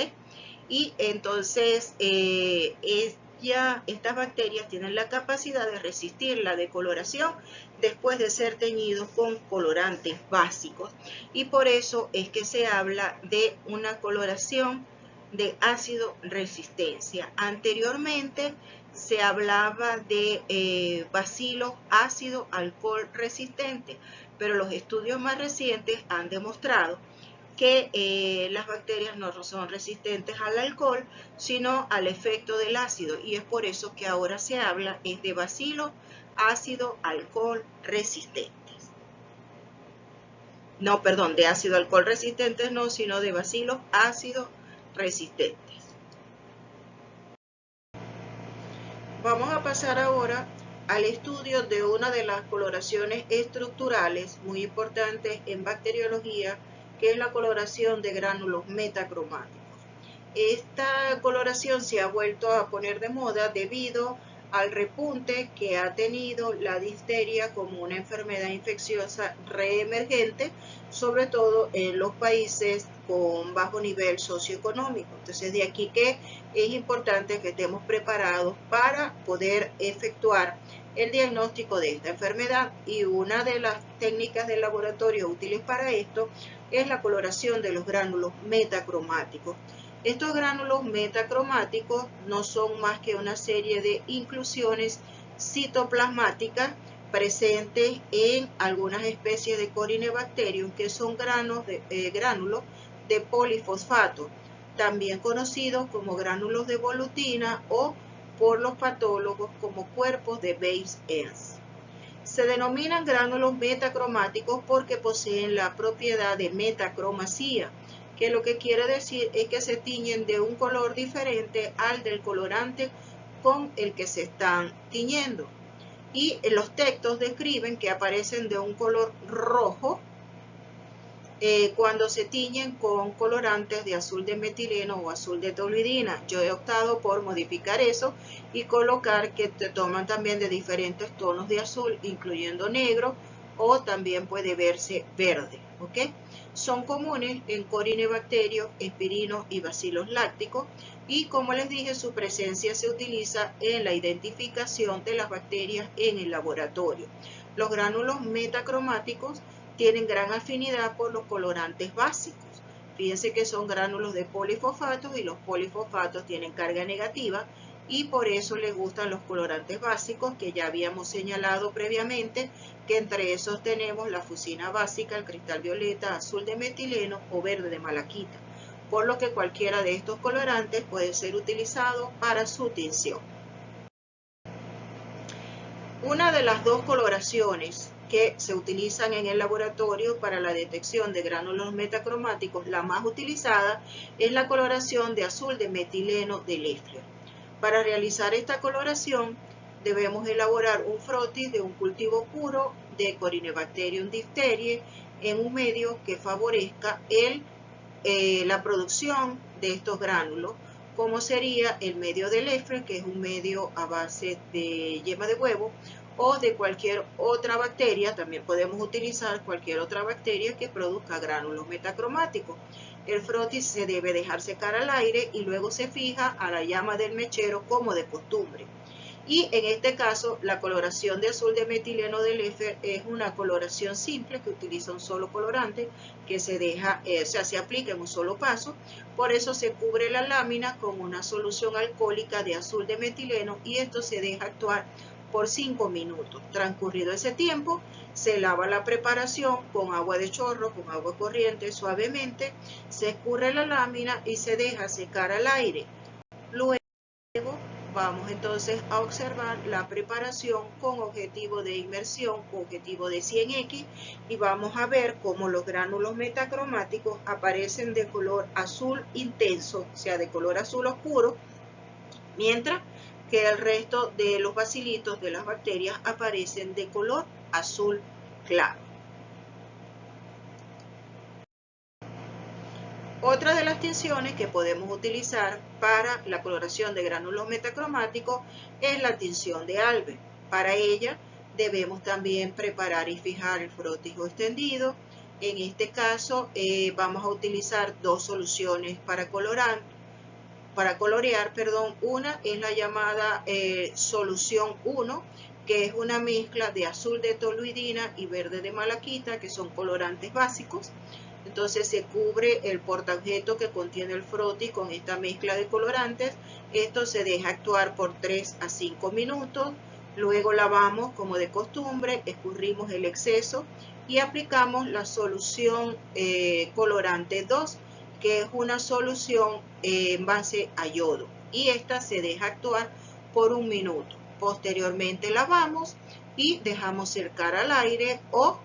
Y entonces estas bacterias tienen la capacidad de resistir la decoloración después de ser teñidos con colorantes básicos, y por eso es que se habla de una coloración de ácido resistencia. Anteriormente se hablaba de bacilos ácido alcohol resistente, pero los estudios más recientes han demostrado que las bacterias no son resistentes al alcohol, sino al efecto del ácido, y es por eso que ahora se habla de bacilos ácido alcohol resistentes. No, perdón, de ácido alcohol resistentes no, sino de bacilos ácido resistentes. Vamos a pasar ahora al estudio de una de las coloraciones estructurales muy importantes en bacteriología, que es la coloración de gránulos metacromáticos. Esta coloración se ha vuelto a poner de moda debido al repunte que ha tenido la difteria como una enfermedad infecciosa reemergente, sobre todo en los países con bajo nivel socioeconómico. Entonces, de aquí que es importante que estemos preparados para poder efectuar el diagnóstico de esta enfermedad, y una de las técnicas del laboratorio útiles para esto es la coloración de los gránulos metacromáticos. Estos gránulos metacromáticos no son más que una serie de inclusiones citoplasmáticas presentes en algunas especies de Corynebacterium, que son gránulos de polifosfato, también conocidos como gránulos de volutina o por los patólogos como cuerpos de Baise-Ernst. Se denominan gránulos metacromáticos porque poseen la propiedad de metacromacía, que lo que quiere decir es que se tiñen de un color diferente al del colorante con el que se están tiñendo. Y los textos describen que aparecen de un color rojo cuando se tiñen con colorantes de azul de metileno o azul de toluidina. Yo he optado por modificar eso y colocar que te toman también de diferentes tonos de azul, incluyendo negro, o también puede verse verde, ¿ok? Son comunes en Corynebacterium, espirinos y bacilos lácticos, y como les dije, su presencia se utiliza en la identificación de las bacterias en el laboratorio. Los gránulos metacromáticos tienen gran afinidad por los colorantes básicos. Fíjense que son gránulos de polifosfatos, y los polifosfatos tienen carga negativa, y por eso les gustan los colorantes básicos, que ya habíamos señalado previamente, que entre esos tenemos la fusina básica, el cristal violeta, azul de metileno o verde de malaquita, por lo que cualquiera de estos colorantes puede ser utilizado para su tinción. Una de las dos coloraciones que se utilizan en el laboratorio para la detección de gránulos metacromáticos, la más utilizada es la coloración de azul de metileno de Loeffler. Para realizar esta coloración debemos elaborar un frotis de un cultivo puro de Corynebacterium diphtheriae en un medio que favorezca la producción de estos gránulos, como sería el medio de Loeffler, que es un medio a base de yema de huevo, o de cualquier otra bacteria. También podemos utilizar cualquier otra bacteria que produzca gránulos metacromáticos. El frotis se debe dejar secar al aire y luego se fija a la llama del mechero como de costumbre. Y en este caso, la coloración de azul de metileno del éter es una coloración simple que utiliza un solo colorante que se deja, se aplica en un solo paso. Por eso se cubre la lámina con una solución alcohólica de azul de metileno y esto se deja actuar por 5 minutos. Transcurrido ese tiempo, se lava la preparación con agua de chorro, con agua corriente suavemente, se escurre la lámina y se deja secar al aire. Luego vamos entonces a observar la preparación con objetivo de inmersión, con objetivo de 100x, y vamos a ver cómo los gránulos metacromáticos aparecen de color azul intenso, o sea, de color azul oscuro, mientras que el resto de los bacilitos de las bacterias aparecen de color azul claro. Otra de las tinciones que podemos utilizar para la coloración de gránulos metacromáticos es la tinción de Albe. Para ella debemos también preparar y fijar el frotis extendido. En este caso vamos a utilizar dos soluciones para colorear. Una es la llamada solución 1, que es una mezcla de azul de toluidina y verde de malaquita, que son colorantes básicos. Entonces se cubre el portaobjeto que contiene el frotis con esta mezcla de colorantes. Esto se deja actuar por 3 a 5 minutos. Luego lavamos como de costumbre, escurrimos el exceso y aplicamos la solución colorante 2, que es una solución en base a yodo. Y esta se deja actuar por 1 minuto. Posteriormente lavamos y dejamos secar al aire o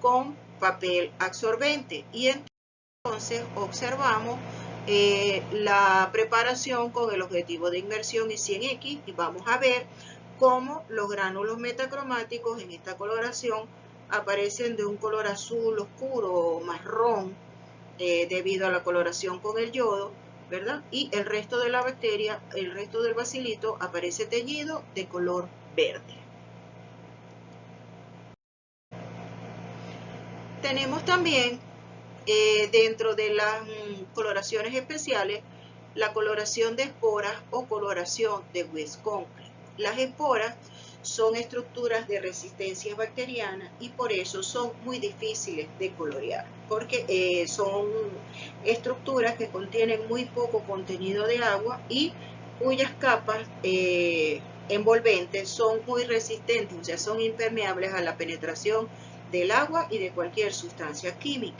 con papel absorbente, y entonces observamos la preparación con el objetivo de inmersión y 100x y vamos a ver cómo los gránulos metacromáticos en esta coloración aparecen de un color azul oscuro o marrón debido a la coloración con el yodo, ¿verdad? Y el resto de la bacteria, el resto del bacilito aparece teñido de color verde. Tenemos también dentro de las coloraciones especiales la coloración de esporas o coloración de Wisconsin. Las esporas son estructuras de resistencia bacteriana y por eso son muy difíciles de colorear, porque son estructuras que contienen muy poco contenido de agua y cuyas capas envolventes son muy resistentes, o sea, son impermeables a la penetración del agua y de cualquier sustancia química.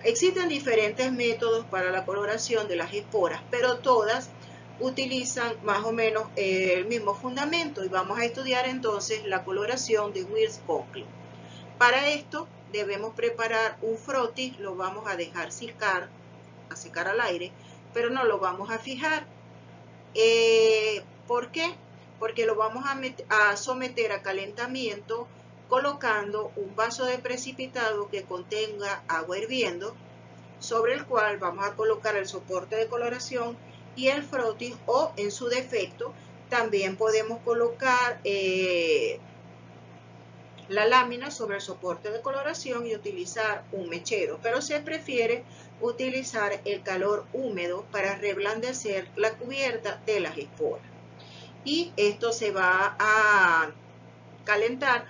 Existen diferentes métodos para la coloración de las esporas, pero todas utilizan más o menos el mismo fundamento y vamos a estudiar entonces la coloración de Wisconsin. Para esto debemos preparar un frotis, lo vamos a dejar secar al aire, pero no lo vamos a fijar. ¿Por qué? Porque lo vamos a someter a calentamiento colocando un vaso de precipitado que contenga agua hirviendo, sobre el cual vamos a colocar el soporte de coloración y el frotis, o en su defecto también podemos colocar la lámina sobre el soporte de coloración y utilizar un mechero, pero se prefiere utilizar el calor húmedo para reblandecer la cubierta de las esporas. Y esto se va a calentar,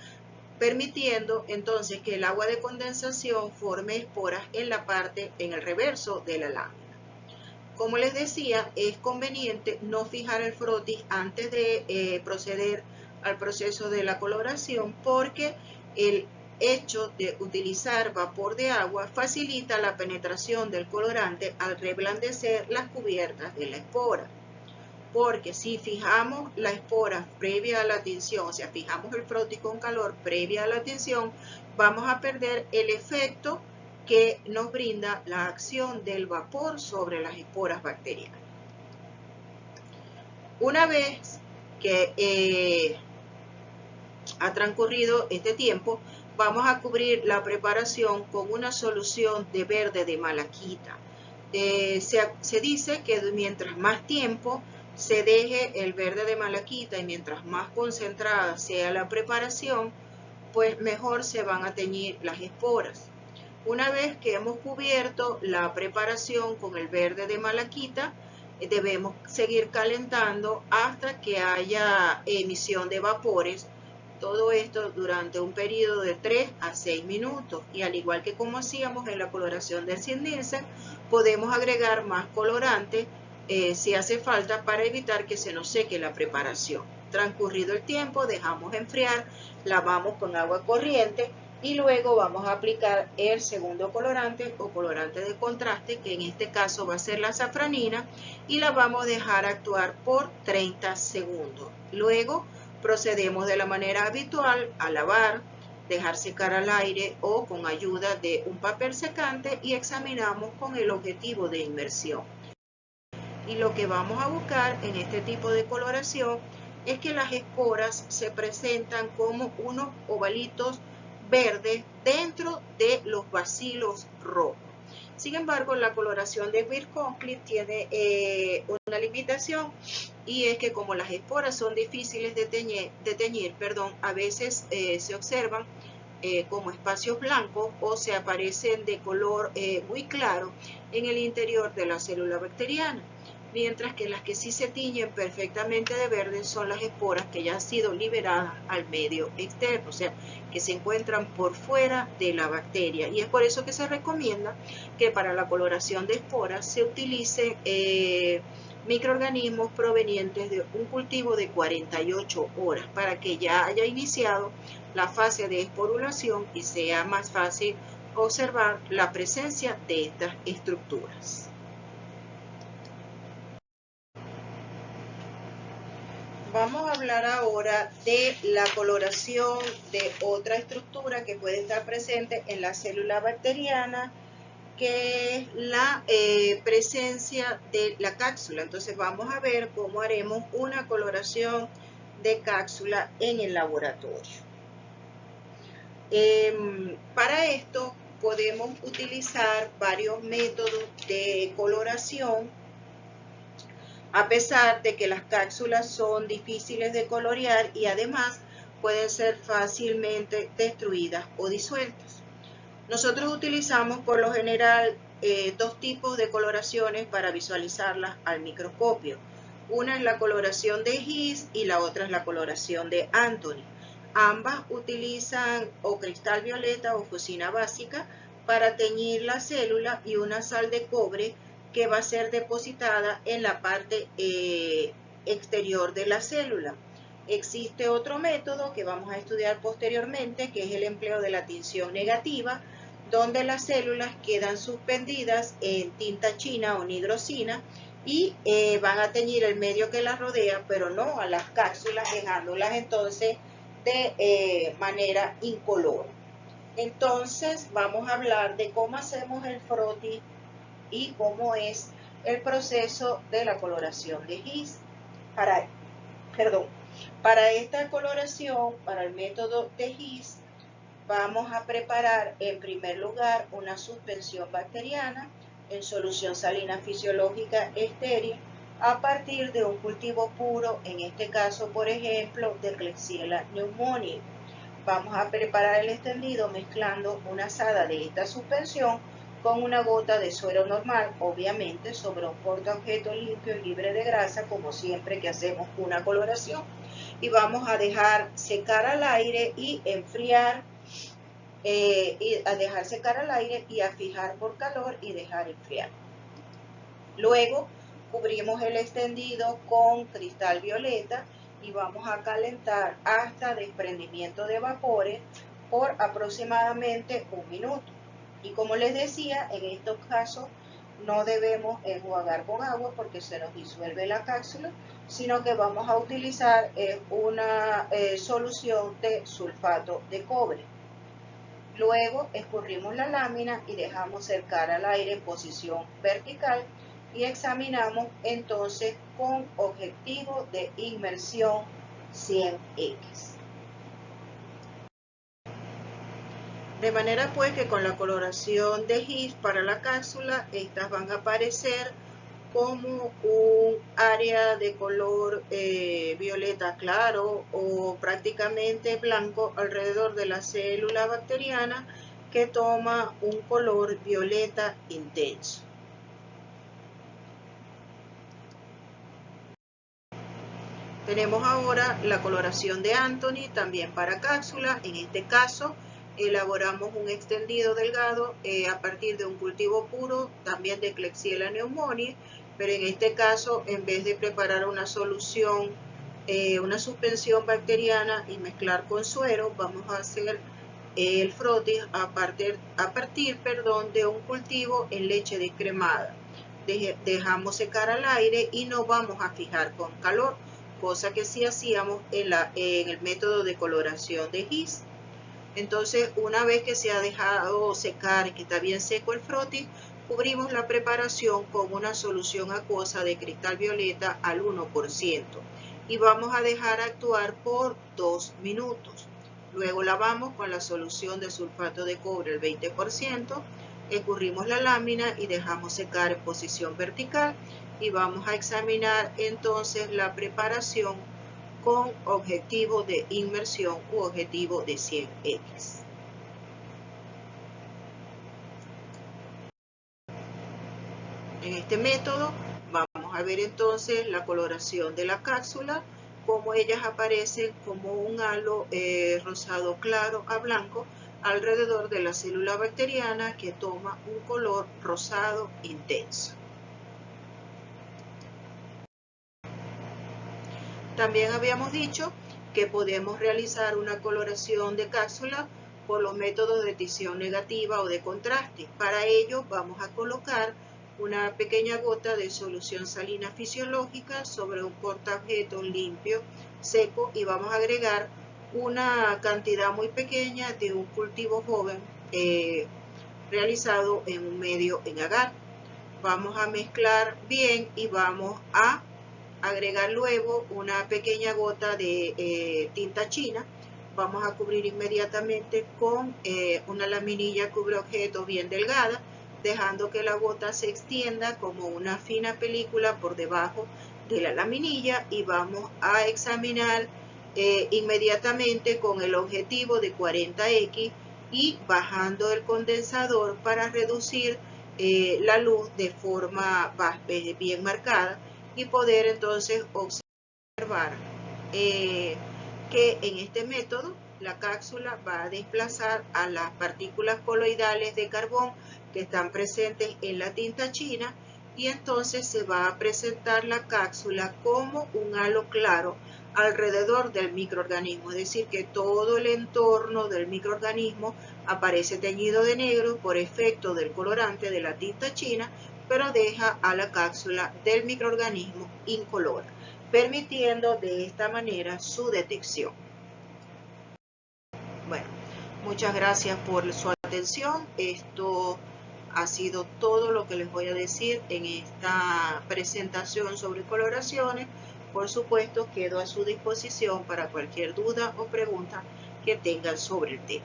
permitiendo entonces que el agua de condensación forme esporas en el reverso de la lámina. Como les decía, es conveniente no fijar el frotis antes de proceder al proceso de la coloración, porque el hecho de utilizar vapor de agua facilita la penetración del colorante al reblandecer las cubiertas de la espora. Porque si fijamos la espora previa a la tinción, o sea, fijamos el frotis con calor previa a la tinción, vamos a perder el efecto que nos brinda la acción del vapor sobre las esporas bacterianas. Una vez que ha transcurrido este tiempo, vamos a cubrir la preparación con una solución de verde de malaquita. Se dice que mientras más tiempo se deje el verde de malaquita y mientras más concentrada sea la preparación, pues mejor se van a teñir las esporas. Una vez que hemos cubierto la preparación con el verde de malaquita, debemos seguir calentando hasta que haya emisión de vapores. Todo esto durante un periodo de 3 a 6 minutos. Y al igual que como hacíamos en la coloración del Zinsser, podemos agregar más colorante si hace falta para evitar que se nos seque la preparación. Transcurrido el tiempo, dejamos enfriar, lavamos con agua corriente y luego vamos a aplicar el segundo colorante o colorante de contraste, que en este caso va a ser la safranina, y la vamos a dejar actuar por 30 segundos. Luego procedemos de la manera habitual a lavar, dejar secar al aire o con ayuda de un papel secante y examinamos con el objetivo de inmersión. Y lo que vamos a buscar en este tipo de coloración es que las esporas se presentan como unos ovalitos verdes dentro de los bacilos rojos. Sin embargo, la coloración de Weir-Conklin tiene una limitación, y es que como las esporas son difíciles de teñir, a veces se observan como espacios blancos o se aparecen de color muy claro en el interior de la célula bacteriana, mientras que las que sí se tiñen perfectamente de verde son las esporas que ya han sido liberadas al medio externo, o sea, que se encuentran por fuera de la bacteria. Y es por eso que se recomienda que para la coloración de esporas se utilicen microorganismos provenientes de un cultivo de 48 horas para que ya haya iniciado la fase de esporulación y sea más fácil observar la presencia de estas estructuras. Vamos a hablar ahora de la coloración de otra estructura que puede estar presente en la célula bacteriana, que es la presencia de la cápsula. Entonces vamos a ver cómo haremos una coloración de cápsula en el laboratorio. Para esto podemos utilizar varios métodos de coloración, a pesar de que las cápsulas son difíciles de colorear y además pueden ser fácilmente destruidas o disueltas. Nosotros utilizamos por lo general dos tipos de coloraciones para visualizarlas al microscopio. Una es la coloración de His y la otra es la coloración de Anthony. Ambas utilizan o cristal violeta o fusina básica para teñir la célula y una sal de cobre que va a ser depositada en la parte exterior de la célula. Existe otro método que vamos a estudiar posteriormente, que es el empleo de la tinción negativa, donde las células quedan suspendidas en tinta china o nigrosina y van a teñir el medio que las rodea, pero no a las cápsulas, dejándolas entonces de manera incolora. Entonces vamos a hablar de cómo hacemos el frotting y cómo es el proceso de la coloración de His. Para esta coloración, para el método de His, vamos a preparar en primer lugar una suspensión bacteriana en solución salina fisiológica estéril a partir de un cultivo puro, en este caso, por ejemplo, de Klebsiella pneumoniae. Vamos a preparar el extendido mezclando una asada de esta suspensión con una gota de suero normal, obviamente sobre un portaobjeto limpio y libre de grasa, como siempre que hacemos una coloración. Y vamos a dejar secar al aire y enfriar, y a dejar secar al aire y a fijar por calor y dejar enfriar. Luego cubrimos el extendido con cristal violeta y vamos a calentar hasta desprendimiento de vapores por aproximadamente 1 minuto. Y como les decía, en estos casos no debemos enjuagar con agua porque se nos disuelve la cápsula, sino que vamos a utilizar una solución de sulfato de cobre. Luego escurrimos la lámina y dejamos secar al aire en posición vertical y examinamos entonces con objetivo de inmersión 100X. De manera pues que con la coloración de His para la cápsula, estas van a aparecer como un área de color violeta claro o prácticamente blanco alrededor de la célula bacteriana que toma un color violeta intenso. Tenemos ahora la coloración de Anthony también para cápsula. En este caso elaboramos un extendido delgado a partir de un cultivo puro, también de Klebsiella pneumoniae, pero en este caso en vez de preparar una solución, una suspensión bacteriana y mezclar con suero, vamos a hacer el frotis a partir de un cultivo en leche descremada. Dejamos secar al aire y no vamos a fijar con calor, cosa que sí hacíamos en el método de coloración de Gis. Entonces, una vez que se ha dejado secar y que está bien seco el frotis, cubrimos la preparación con una solución acuosa de cristal violeta al 1% y vamos a dejar actuar por 2 minutos. Luego lavamos con la solución de sulfato de cobre el 20%, escurrimos la lámina y dejamos secar en posición vertical y vamos a examinar entonces la preparación con objetivo de inmersión u objetivo de 100x. En este método vamos a ver entonces la coloración de la cápsula, cómo ellas aparecen como un halo rosado claro a blanco alrededor de la célula bacteriana que toma un color rosado intenso. También habíamos dicho que podemos realizar una coloración de cápsula por los métodos de tinción negativa o de contraste. Para ello vamos a colocar una pequeña gota de solución salina fisiológica sobre un portaobjetos limpio, seco, y vamos a agregar una cantidad muy pequeña de un cultivo joven realizado en un medio en agar. Vamos a mezclar bien y vamos a agregar luego una pequeña gota de tinta china. Vamos a cubrir inmediatamente con una laminilla cubreobjetos bien delgada, dejando que la gota se extienda como una fina película por debajo de la laminilla, y vamos a examinar inmediatamente con el objetivo de 40x y bajando el condensador para reducir la luz de forma bien marcada y poder entonces observar que en este método la cápsula va a desplazar a las partículas coloidales de carbón que están presentes en la tinta china, y entonces se va a presentar la cápsula como un halo claro alrededor del microorganismo, es decir, que todo el entorno del microorganismo aparece teñido de negro por efecto del colorante de la tinta china, pero deja a la cápsula del microorganismo incolora, permitiendo de esta manera su detección. Bueno, muchas gracias por su atención. Esto ha sido todo lo que les voy a decir en esta presentación sobre coloraciones. Por supuesto, quedo a su disposición para cualquier duda o pregunta que tengan sobre el tema.